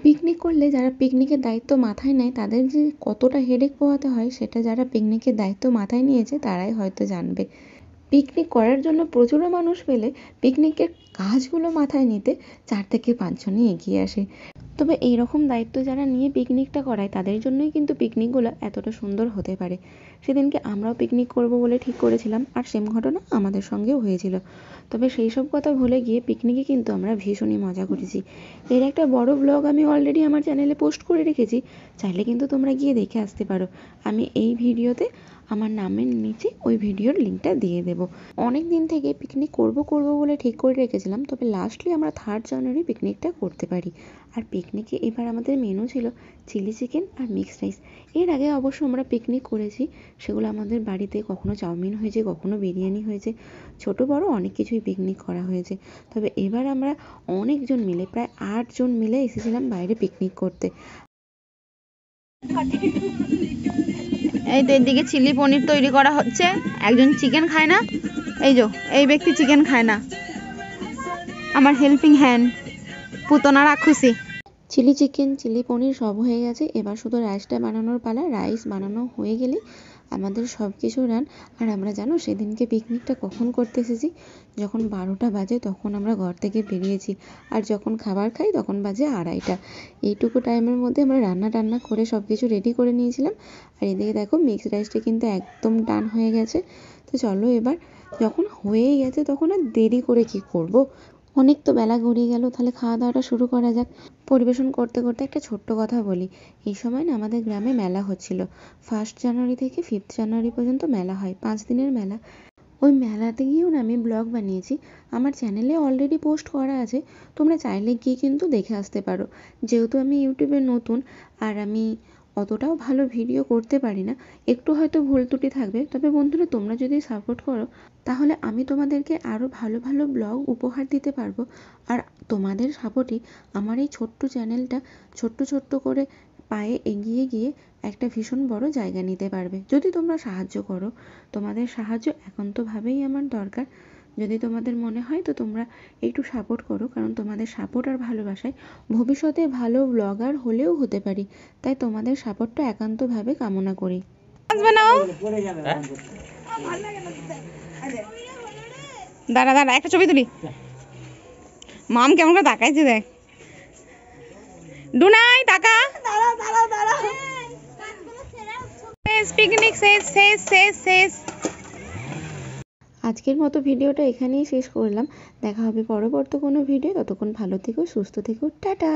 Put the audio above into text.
Picnic করলে যারা পিকনিকের দায়িত্ব মাথায় নেয় তাদের যে কতটা হেডেক পোহাতে হয় সেটা যারা পিকনিকের দায়িত্ব মাথায় নিয়েছে তারাই হয়তো জানবে। পিকনিক করার জন্য প্রচুর মানুষ পেলে পিকনিকের কাজগুলো মাথায় নিতে 4 থেকে 5 জনই এগিয়ে আসে। তবে এইরকম দায়িত্ব যারা নিয়ে পিকনিকটা করায় তাদের জন্যই কিন্তু পিকনিকগুলো এতটা সুন্দর হতে পারে। সেদিনকে আমরাও পিকনিক করব বলে ঠিক করেছিলাম, আর সেম ঘটনা আমাদের সঙ্গেও হয়েছিল। তবে সেই সব কথা ভুলে গিয়ে পিকনিকে কিন্তু আমরা ভীষণই মজা করেছি। এর একটা বড় ব্লগ আমি অলরেডি আমার চ্যানেলে পোস্ট করে রেখেছি, চাইলে কিন্তু তোমরা গিয়ে দেখে আসতে পারো। আমি এই ভিডিওতে আমার নামের নিচে ওই ভিডিওর লিঙ্কটা দিয়ে দেবো। অনেক দিন থেকে পিকনিক করব বলে ঠিক করে রেখেছিলাম, তবে লাস্টলি আমরা 3 জানুয়ারি পিকনিকটা করতে পারি। আর পিকনিকে এবার আমাদের মেনু ছিল চিলি চিকেন আর মিক্সড রাইস। এর আগে অবশ্য আমরা পিকনিক করেছি, সেগুলো আমাদের বাড়িতে কখনো চাউমিন হয়েছে, কখনো বিরিয়ানি হয়েছে, ছোট বড় অনেক কিছুই পিকনিক করা হয়েছে। তবে এবার আমরা অনেকজন মিলে প্রায় 8 জন মিলে এসেছিলাম বাইরে পিকনিক করতে। এই তো এদিকে চিলি পনির তৈরি করা হচ্ছে। একজন চিকেন খায় না, এই ব্যক্তি চিকেন খায় না, আমার হেল্পিং হ্যান্ড পুতনা রাক্ষসী। চিলি চিকেন চিলি পনির সব হয়ে গেছে, এবার শুধু রাইসটা বানানোর পালা। রাইস বানানো হয়ে গেলে আমাদের সব কিছু রান। আর আমরা জানো সেদিনকে পিকনিকটা কখন করতে এসেছি? যখন 12টা বাজে তখন আমরা ঘর থেকে বেরিয়েছি, আর যখন খাবার খাই তখন বাজে 2:30। এইটুকু টাইমের মধ্যে আমরা রান্না করে সব কিছু রেডি করে নিয়েছিলাম। আর এদিকে দেখো মিক্সড রাইসটা কিন্তু একদম ডান হয়ে গেছে। তো চলো এবার যখন হয়েই গেছে তখন আর দেরি করে কি করব, অনেক তো বেলা গড়িয়ে গেল, তাহলে খাওয়া দাওয়াটা শুরু করা যাক। পরিবেশন করতে করতে একটা ছোট্ট কথা বলি। এই সময় না আমাদের গ্রামে মেলা হচ্ছিল। 1 জানুয়ারি থেকে 5 জানুয়ারি পর্যন্ত মেলা হয়, 5 দিনের মেলা। ওই মেলাতে গিয়েও না আমি ব্লগ বানিয়েছি, আমার চ্যানেলে অলরেডি পোস্ট করা আছে। তোমরা চাইলে গিয়ে কিন্তু দেখে আসতে পারো। যেহেতু আমি ইউটিউবে নতুন আর আমি অতটাও ভালো ভিডিও করতে পারি না, একটু হয়তো ভুল ত্রুটি থাকবে, তবে বন্ধুরা তোমরা যদি সাপোর্ট করো তাহলে আমি তোমাদেরকে আরও ভালো ভালো ব্লগ উপহার দিতে পারবো। আর তোমাদের সাপোর্টই আমার এই ছোট্ট চ্যানেলটা ছোট্ট করে পায়ে এগিয়ে গিয়ে একটা ভীষণ বড় জায়গা নিতে পারবে, যদি তোমরা সাহায্য করো। তোমাদের সাহায্য একান্তভাবেই আমার দরকার। যদি তোমাদের মনে হয় তো তোমরা একটু সাপোর্ট করো, কারণ তোমাদের সাপোর্ট আর ভালোবাসায় ভবিষ্যতে ভালো ব্লগার হলেও হতে পারি। তাই তোমাদের সাপোর্টটা একান্তভাবে কামনা করি। দাঁড়া একটা ছবি তুলি। মাম কেমন করে তাকাইছে দেখ। ডুনাই টাকা পিকনিক শেষ। আজকের মতো ভিডিওটা এখানেই শেষ করলাম। দেখা হবে পরবর্তী কোনো ভিডিও। ততক্ষণ ভালো থেকো, সুস্থ থেকো, টাটা।